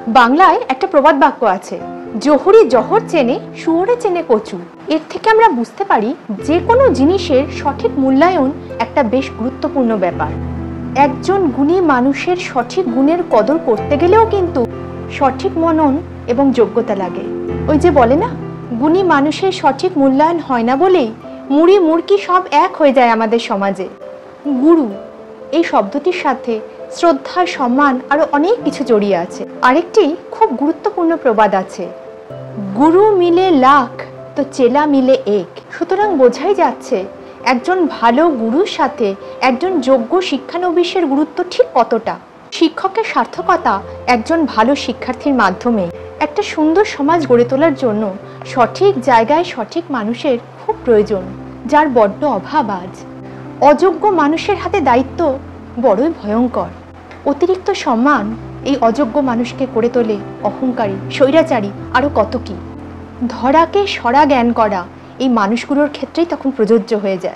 বাংলায় একটা প্রবাদ বাক্য আছে, জহুরি জহর চেনে শুয়োরে চেনে কচু। এর থেকে আমরা বুঝতে পারি যে কোনো জিনিসের সঠিক মূল্যায়ন একটা বেশ গুরুত্বপূর্ণ ব্যাপার। একজন গুণী মানুষের সঠিক গুণের কদর করতে গেলেও কিন্তু সঠিক মনন এবং যোগ্যতা লাগে। ওই যে বলে না, গুণী মানুষের সঠিক মূল্যায়ন হয় না বলেই মুড়ি মুড়কি সব এক হয়ে যায় আমাদের সমাজে। গুরু এই শব্দটির সাথে শ্রদ্ধা, সম্মান আরো অনেক কিছু জড়িয়ে আছে। আরেকটি খুব গুরুত্বপূর্ণ প্রবাদ আছে, গুরু মিলে লাখ তো চেলা মিলে এক। সুতরাং বোঝাই যাচ্ছে একজন ভালো গুরুর সাথে একজন যোগ্য শিক্ষানবিশের গুরুত্ব ঠিক কতটা। শিক্ষকের সার্থকতা একজন ভালো শিক্ষার্থীর মাধ্যমে। একটা সুন্দর সমাজ গড়ে তোলার জন্য সঠিক জায়গায় সঠিক মানুষের খুব প্রয়োজন, যার বড্ড অভাব আজ। অযোগ্য মানুষের হাতে দায়িত্ব বড়ই ভয়ঙ্কর। অতিরিক্ত সম্মান এই অযোগ্য মানুষকে করে তোলে অহংকারী, স্বৈরাচারী, আরও কত কি। ধরাকে সরা জ্ঞান করা এই মানুষগুলোর ক্ষেত্রেই তখন প্রযোজ্য হয়ে যায়।